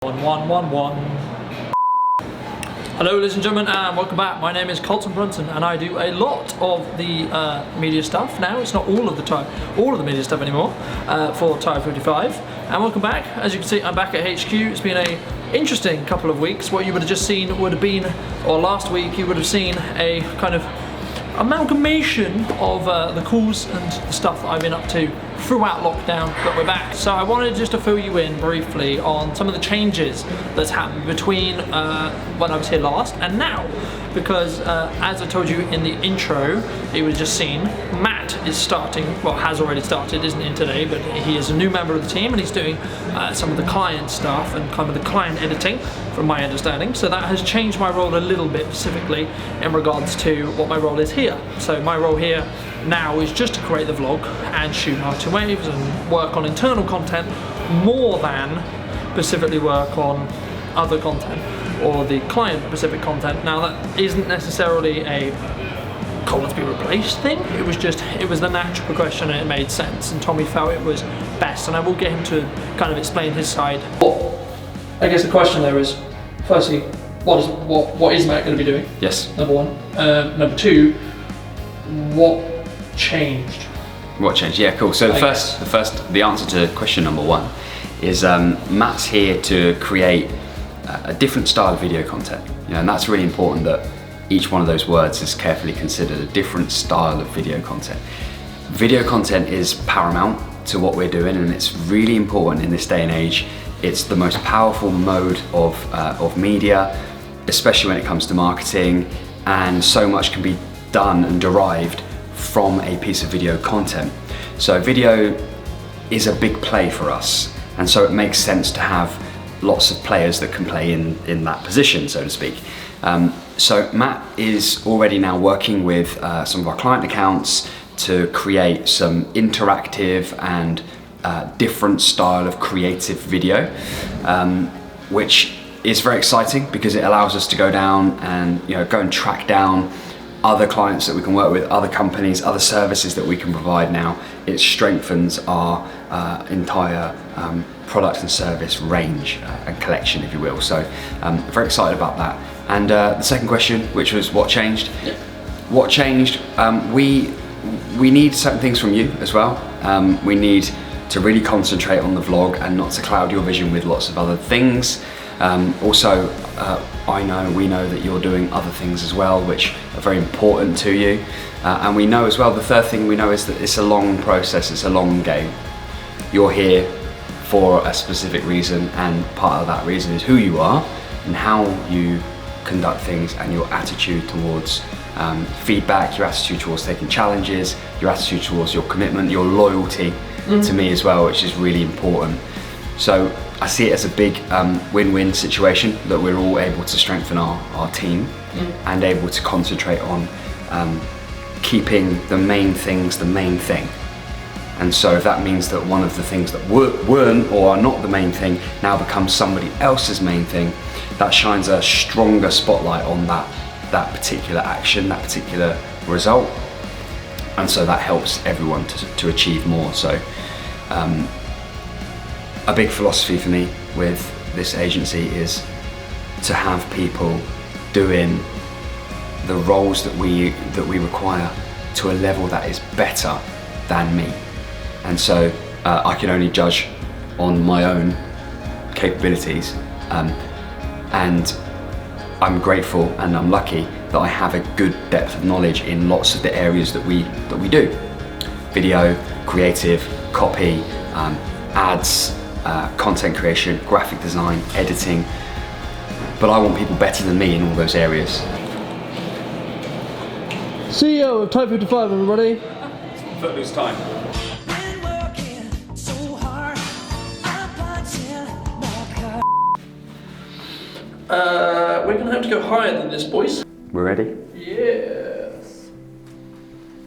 111. Hello ladies and gentlemen, and welcome back. My name is Colton Brunson and I do a lot of the media stuff now. It's not all of the media stuff anymore for Tire 55. And welcome back. As you can see, I'm back at HQ. It's been a interesting couple of weeks. What you would have just seen would have been, or last week you would have seen a kind of amalgamation of the calls and the stuff that I've been up to throughout lockdown, but we're back. So I wanted just to fill you in briefly on some of the changes that's happened between when I was here last and now, because as I told you in the intro, you would have just seen, Matt is starting, well has already started, isn't in today, but he is a new member of the team and he's doing some of the client stuff and kind of the client editing from my understanding. So that has changed my role a little bit, specifically in regards to what my role is here. So my role here now is just to create the vlog and shoot marketing waves and work on internal content more than specifically work on other content or the client specific content. Now that isn't necessarily a call to be replaced thing, it was the natural progression and it made sense, and Tommy felt it was best, and I will get him to kind of explain his side. Well, I guess the question there is, firstly, what is Matt going to be doing? Yes. Number one. Number two, what changed? What changed? Yeah, cool. So the answer to question number one is Matt's here to create a different style of video content. You know, and that's really important that each one of those words is carefully considered, a different style of video content. Video content is paramount to what we're doing, and it's really important in this day and age. It's the most powerful mode of media, especially when it comes to marketing, and so much can be done and derived from a piece of video content. So video is a big play for us, and so it makes sense to have lots of players that can play in that position, so to speak. So Matt is already now working with some of our client accounts to create some interactive and different style of creative video, which is very exciting because it allows us to go down and go and track down other clients that we can work with, other companies, other services that we can provide now. It strengthens our entire product and service range and collection, if you will. So very excited about that. And the second question, which was what changed? Yeah. What changed? We need certain things from you as well. We need to really concentrate on the vlog and not to cloud your vision with lots of other things. Also, we know that you're doing other things as well, which are very important to you. And we know as well, the third thing we know is that it's a long process, it's a long game. You're here for a specific reason, and part of that reason is who you are and how you conduct things, and your attitude towards feedback, your attitude towards taking challenges, your attitude towards your commitment, your loyalty to me as well, which is really important. So I see it as a big win-win situation that we're all able to strengthen our team and able to concentrate on keeping the main things the main thing. And so if that means that one of the things that weren't or are not the main thing now becomes somebody else's main thing, that shines a stronger spotlight on that particular action, that particular result. And so that helps everyone to achieve more. So a big philosophy for me with this agency is to have people doing the roles that we require to a level that is better than me. And so I can only judge on my own capabilities, and I'm grateful and I'm lucky that I have a good depth of knowledge in lots of the areas that we do. Video, creative, copy, ads, content creation, graphic design, editing, but I want people better than me in all those areas. CEO of Tire 55, everybody. Footloose time. We're gonna have to go higher than this, boys. We're ready? Yes.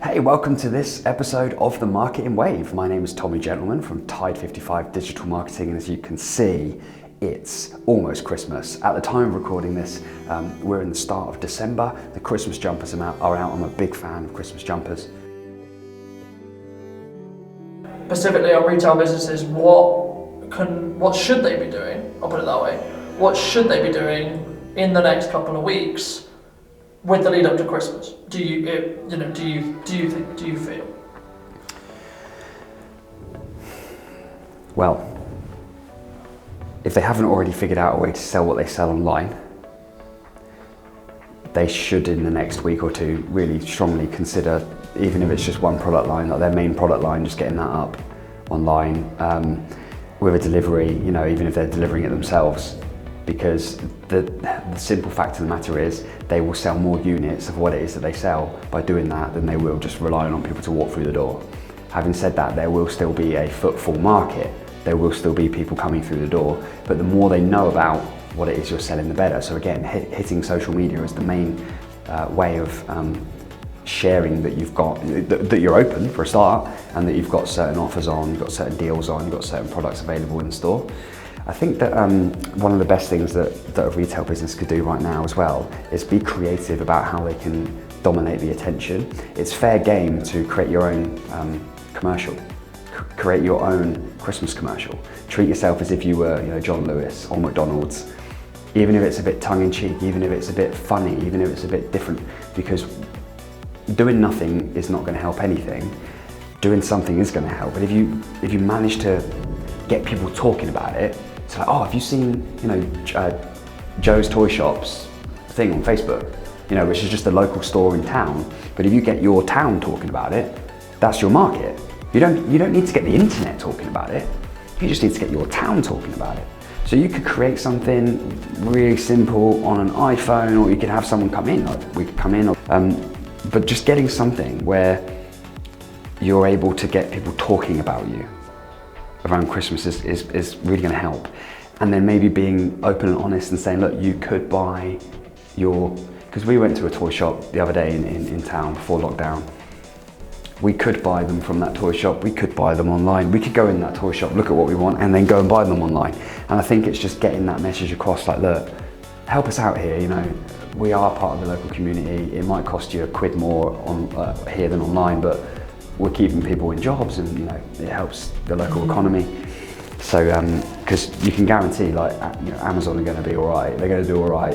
Hey, welcome to this episode of The Marketing Wave. My name is Tommy Gentleman from Tide 55 Digital Marketing, and as you can see, it's almost Christmas. At the time of recording this, we're in the start of December. The Christmas jumpers are out. I'm a big fan of Christmas jumpers. Specifically on retail businesses, what should they be doing I'll put it that way. What should they be doing in the next couple of weeks with the lead up to Christmas? Do you feel? Well, if they haven't already figured out a way to sell what they sell online, they should in the next week or two really strongly consider, even if it's just one product line, like their main product line, just getting that up online with a delivery, even if they're delivering it themselves. Because the simple fact of the matter is they will sell more units of what it is that they sell by doing that than they will just relying on people to walk through the door. Having said that, there will still be a footfall market. There will still be people coming through the door, but the more they know about what it is you're selling, the better. So again, hitting social media is the main way of sharing that you've got, that you're open for a start, and that you've got certain offers on, you've got certain deals on, you've got certain products available in the store. I think that one of the best things that a retail business could do right now as well is be creative about how they can dominate the attention. It's fair game to create your own commercial. Create your own Christmas commercial. Treat yourself as if you were, John Lewis or McDonald's. Even if it's a bit tongue-in-cheek, even if it's a bit funny, even if it's a bit different, because doing nothing is not going to help anything. Doing something is going to help. But if you manage to get people talking about it, it's like, oh, have you seen, Joe's Toy Shop's thing on Facebook, which is just a local store in town. But if you get your town talking about it, that's your market. You don't need to get the internet talking about it. You just need to get your town talking about it. So you could create something really simple on an iPhone, or you could have someone come in, like we could come in, but just getting something where you're able to get people talking about you around Christmas is really going to help. And then maybe being open and honest and saying, look, you could buy because we went to a toy shop the other day in town before lockdown. We could buy them from that toy shop, we could buy them online, we could go in that toy shop, look at what we want, and then go and buy them online. And I think it's just getting that message across, like, look, help us out here, we are part of the local community. It might cost you £1 more on here than online, but we're keeping people in jobs, and it helps the local economy. So, because you can guarantee, Amazon are going to be all right, they're going to do all right,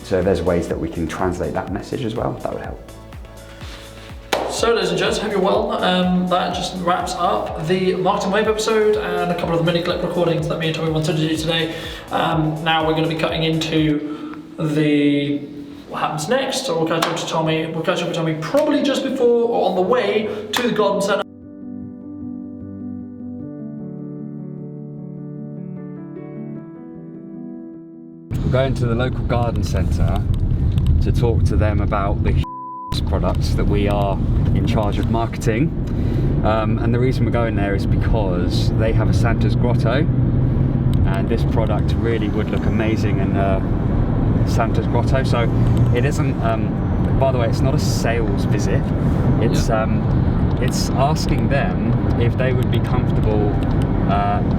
so if there's ways that we can translate that message as well, that would help. So, ladies and gents, hope you're well. That just wraps up the Marketing Wave episode and a couple of the mini clip recordings that me and Tommy wanted to do today. Now we're going to be cutting into what happens next. So we'll catch up with Tommy probably just before or on the way to the garden centre. We're going to the local garden centre to talk to them about the products that we are in charge of marketing, and the reason we're going there is because they have a Santa's Grotto, and this product really would look amazing in Santa's Grotto. So it isn't, by the way, it's not a sales visit, it's asking them if they would be comfortable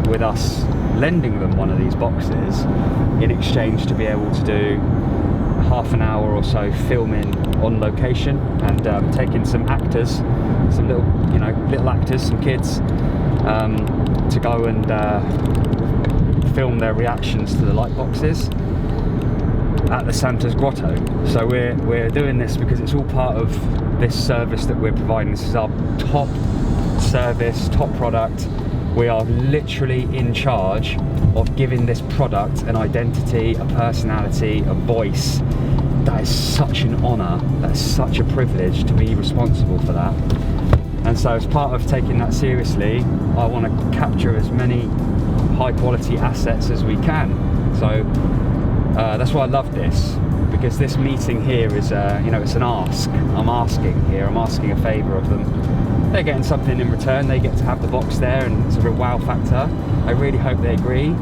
with us lending them one of these boxes in exchange to be able to do half an hour or so filming on location, and taking some actors, some little actors, some kids, to go and film their reactions to the light boxes at the Santa's Grotto. So we're doing this because it's all part of this service that we're providing. This is our top service, top product. We are literally in charge of giving this product an identity, a personality, a voice. That is such an honour, that's such a privilege to be responsible for that. And so as part of taking that seriously, I want to capture as many high quality assets as we can. So that's why I love this, because this meeting here is, it's an ask. I'm asking a favour of them. They're getting something in return, they get to have the box there, and it's a real wow factor. I really hope they agree.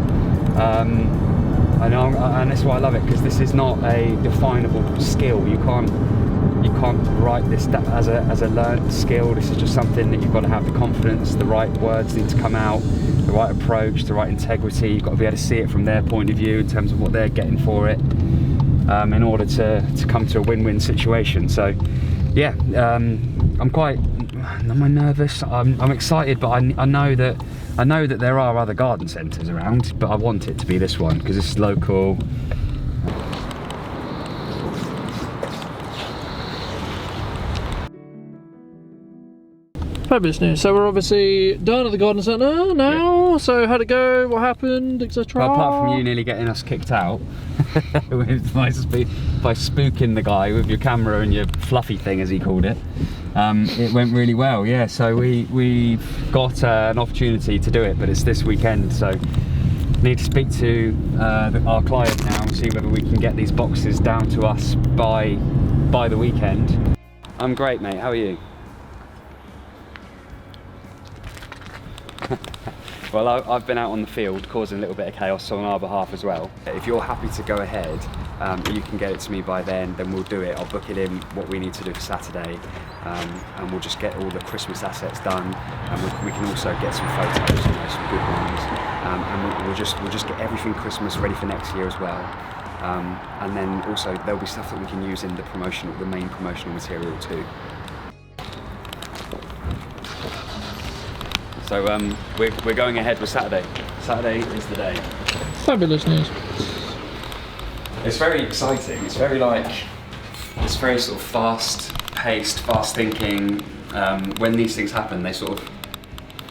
And that's why I love it, because this is not a definable skill. You can't write this as a learned skill. This is just something that you've got to have the confidence, the right words need to come out, the right approach, the right integrity. You've got to be able to see it from their point of view in terms of what they're getting for it, in order to come to a win-win situation. So yeah, I'm quite Am I nervous? I'm excited, but I know that there are other garden centres around, but I want it to be this one because it's local. Fabulous news. So we're obviously done at the garden centre now. Yeah. So how'd it go? What happened, etc.? Well, apart from you nearly getting us kicked out by spooking the guy with your camera and your fluffy thing, as he called it, it went really well. Yeah. So we've got an opportunity to do it, but it's this weekend. So need to speak to our client now and see whether we can get these boxes down to us by the weekend. I'm great, mate. How are you? Well, I've been out on the field causing a little bit of chaos on our behalf as well. If you're happy to go ahead, you can get it to me by then we'll do it. I'll book it in what we need to do for Saturday, and we'll just get all the Christmas assets done, and we can also get some photos, some good ones, and we'll just get everything Christmas ready for next year as well. And then also there'll be stuff that we can use in the main promotional material too. So we're going ahead with Saturday. Saturday is the day. Fabulous news. It's very exciting. It's very sort of fast-paced, fast-thinking. When these things happen, they're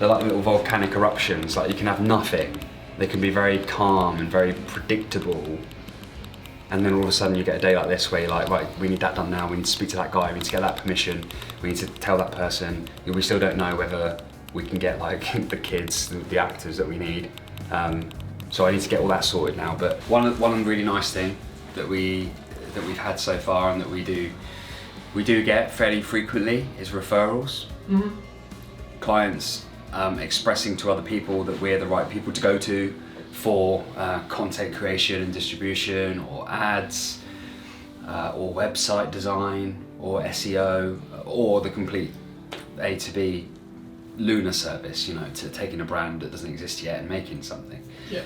like little volcanic eruptions. Like you can have nothing. They can be very calm and very predictable. And then all of a sudden you get a day like this where you're like, right, we need that done now. We need to speak to that guy. We need to get that permission. We need to tell that person. We still don't know whether we can get like the kids, the actors that we need. So I need to get all that sorted now. But one really nice thing that we've had so far and that we do get fairly frequently is referrals. Mm-hmm. Clients expressing to other people that we're the right people to go to for content creation and distribution, or ads, or website design, or SEO, or the complete A to B lunar service, to taking a brand that doesn't exist yet and making something. Yeah.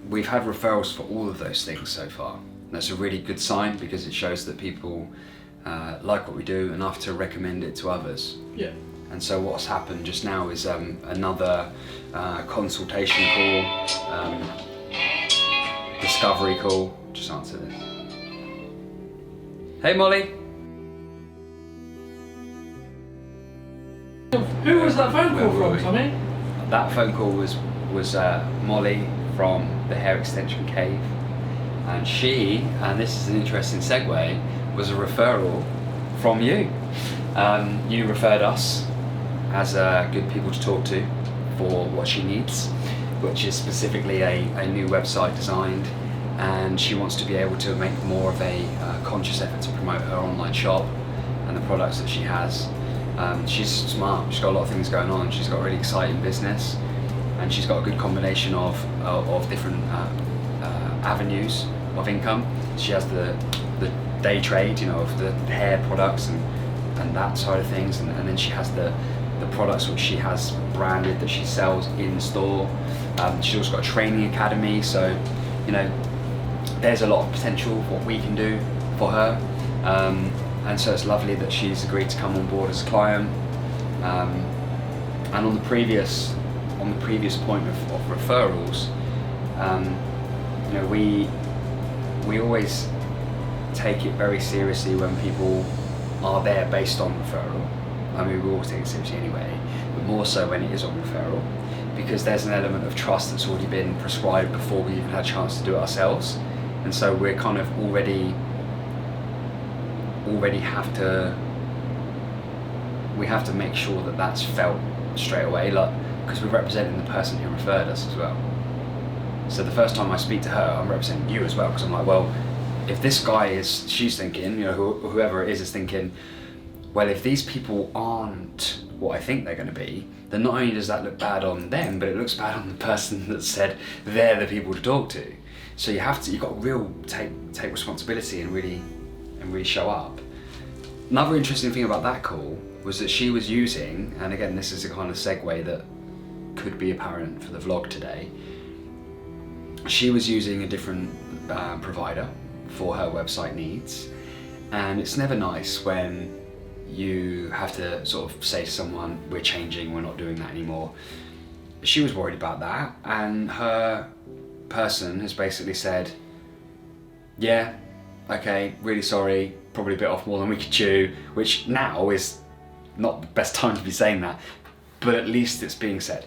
We've had referrals for all of those things so far. That's a really good sign because it shows that people like what we do enough to recommend it to others. Yeah. And so what's happened just now is another consultation call, discovery call. Just answer this. Hey Molly. Who was that phone call from, Tommy? That phone call was Molly from the Hair Extension Cave, and she, and this is an interesting segue, was a referral from you. You referred us as good people to talk to for what she needs, which is specifically a new website designed, and she wants to be able to make more of a conscious effort to promote her online shop and the products that she has. She's smart, she's got a lot of things going on, she's got a really exciting business, and she's got a good combination of different avenues of income. She has the day trade, of the hair products and that side of things, and then she has the products which she has branded that she sells in store. She's also got a training academy, so there's a lot of potential for what we can do for her. And so it's lovely that she's agreed to come on board as a client. And on the previous point of referrals, we always take it very seriously when people are there based on referral. I mean, we always take it seriously anyway, but more so when it is on referral, because there's an element of trust that's already been prescribed before we even had a chance to do it ourselves. And so we're kind of already have to make sure that that's felt straight away, because we're representing the person who referred us as well. So the first time I speak to her, I'm representing you as well, because I'm like, well, if this guy she's thinking, whoever it is thinking, well, if these people aren't what I think they're going to be, then not only does that look bad on them, but it looks bad on the person that said they're the people to talk to. So you've got to real take responsibility and really show up. Another interesting thing about that call was that she was using, and again, this is a kind of segue that could be apparent for the vlog today, she was using a different provider for her website needs, and it's never nice when you have to sort of say to someone, we're changing, we're not doing that anymore. She was worried about that, and her person has basically said, yeah, okay, really sorry, probably bit off more than we could chew, which now is not the best time to be saying that, but at least it's being said.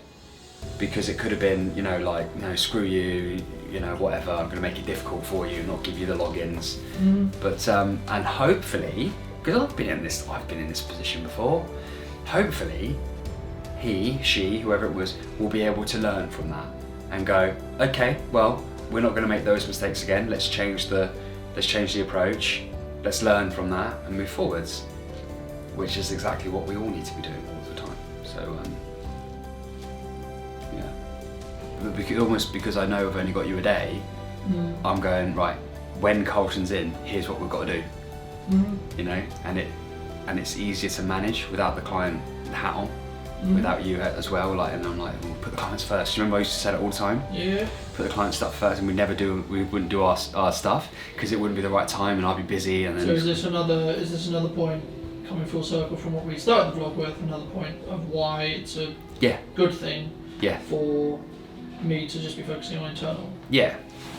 Because it could have been, you know, like, no, screw you, you know, whatever, I'm gonna make it difficult for you, not give you the logins. But, and hopefully, because I've been in this position before, hopefully, he, she, whoever it was, will be able to learn from that and go, okay, well, we're not gonna make those mistakes again, let's change the approach, let's learn from that and move forwards, which is exactly what we all need to be doing all the time. So, yeah. Almost because I know I've only got you a day, I'm going, right, when Colton's in, here's what we've got to do. You know, and it's easier to manage without the client hat on, without you as well. Like, and I'm like, we'll put the clients first. You remember I used to say that all the time? Yeah. Put the client stuff first, and we wouldn't do our stuff because it wouldn't be the right time, and I'd be busy. And then. So is this another point coming full circle from what we started the vlog with? Another point of why it's a good thing. Yeah. For me to just be focusing on internal. Yeah.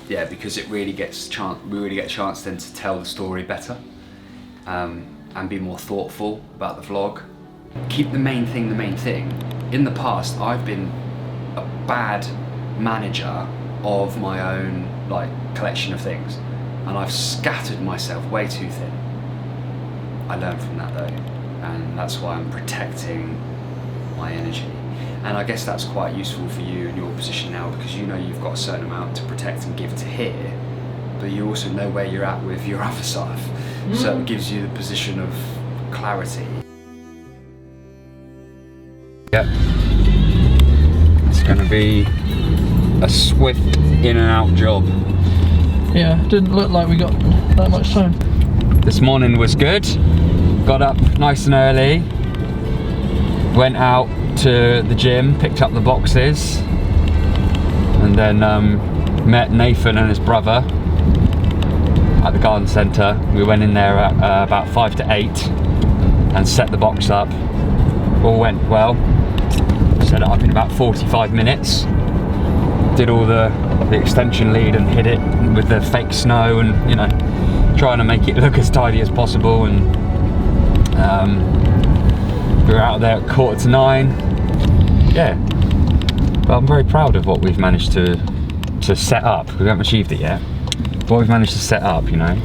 Yeah, because it really gets we really get a chance then to tell the story better. And be more thoughtful about the vlog. Keep the main thing the main thing. In the past, I've been a bad manager of my own like collection of things, and I've scattered myself way too thin. I learned from that though, and that's why I'm protecting my energy. And I guess that's quite useful for you in your position now, because you know you've got a certain amount to protect and give to here, but you also know where you're at with your other stuff. So it gives you the position of clarity. Yep. It's going to be a swift in and out job. Yeah, didn't look like we got that much time. This morning was good. Got up nice and early. Went out to the gym, picked up the boxes, and then met Nathan and his brother at the garden centre. We went in there at about 5 to 8 and set the box up. All went well. Set it up in about 45 minutes. Did all the extension lead and hit it with the fake snow, and you know, trying to make it look as tidy as possible. And we were out there at 8:45. Yeah, but I'm very proud of what we've managed to set up. We haven't achieved it yet. What we've managed to set up, you know,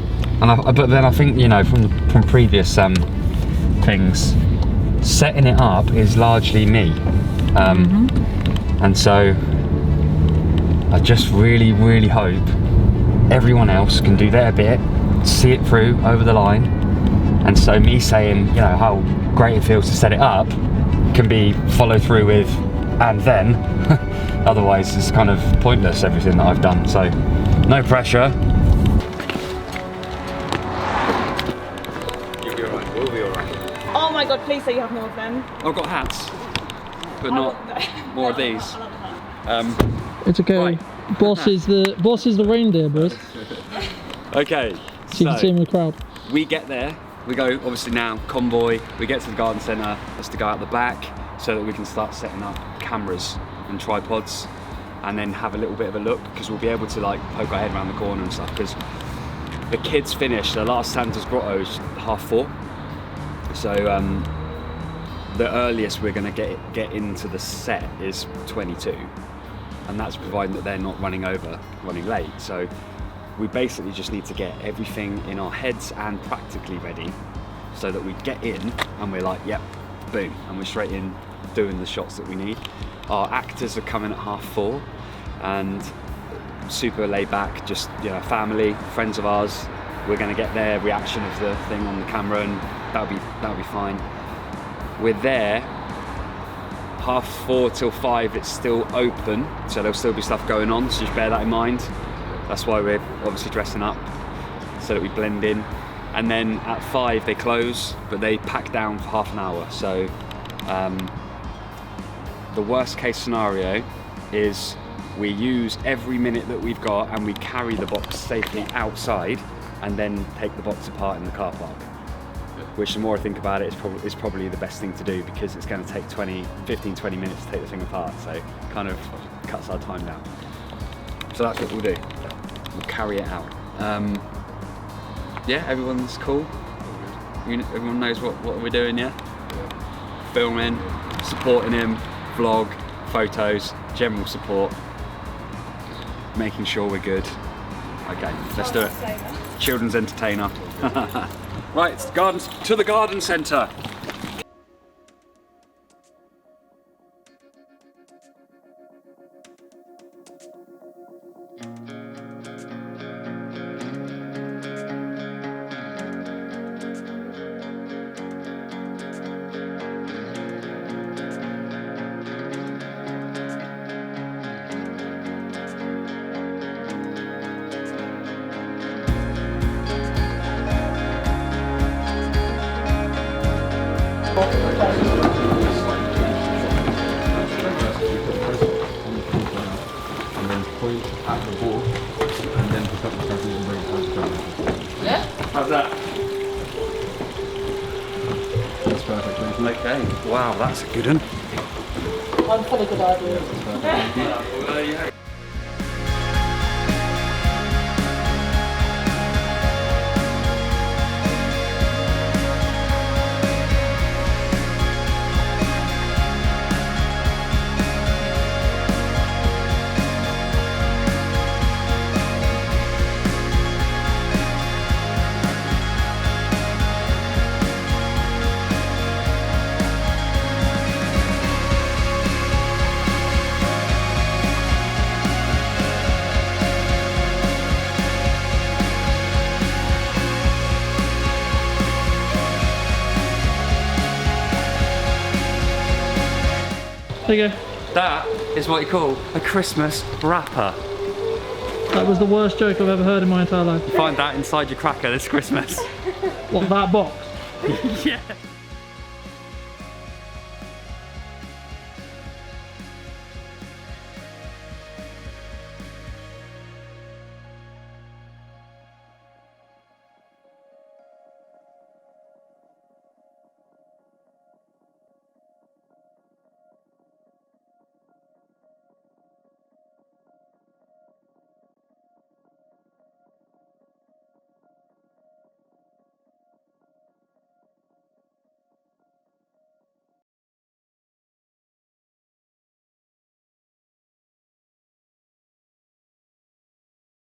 and but then I think, you know, from previous things, setting it up is largely me, and so I just really hope everyone else can do their bit, see it through over the line, and so me saying, you know, how great it feels to set it up can be followed through with, and then otherwise it's kind of pointless, everything that I've done. So no pressure. You'll be alright, we'll be alright. Oh my god, please say you have more of them. I've got hats, but not more of these. It's okay. Right. Boss is the reindeer, boys. Okay. So you can see him in the crowd. We get there. We go obviously now convoy. We get to the garden centre. That's to go out the back so that we can start setting up cameras and tripods, and then have a little bit of a look, because we'll be able to like poke our head around the corner and stuff. Because the kids finish the last Santa's Grotto is 4:30. So the earliest we're going to get into the set is 22, and that's providing that they're not running late. So we basically just need to get everything in our heads and practically ready, so that we get in and we're like, yep, boom, and we're straight in doing the shots that we need. Our actors are coming at 4:30, and super laid back, just, you know, family, friends of ours. We're going to get their reaction of the thing on the camera, and that'll be fine. We're there 4:30 till 5. It's still open, so there'll still be stuff going on, so just bear that in mind. That's why we're obviously dressing up, so that we blend in. And then at 5 they close, but they pack down for half an hour. So the worst case scenario is we use every minute that we've got and we carry the box safely outside, and then take the box apart in the car park. which the more I think about it, is probably the best thing to do, because it's going to take 15-20 minutes to take the thing apart, so kind of cuts our time down. So that's what we'll do. We'll carry it out. Yeah, everyone's cool. Everyone knows what we're doing, yeah? Filming, supporting him, vlog, photos, general support, making sure we're good. Okay, let's do it. Children's entertainer. Right, to the garden centre. And then point at the ball, and then pick up the trophy and bring it back down. Yeah? How's that? That's perfect, thank you. Okay, wow, that's a good one. I'm full of good ideas. That's perfect, thank you. There you go. That is what you call a Christmas wrapper. That was the worst joke I've ever heard in my entire life. Find that inside your cracker this Christmas. What, that box? Yeah.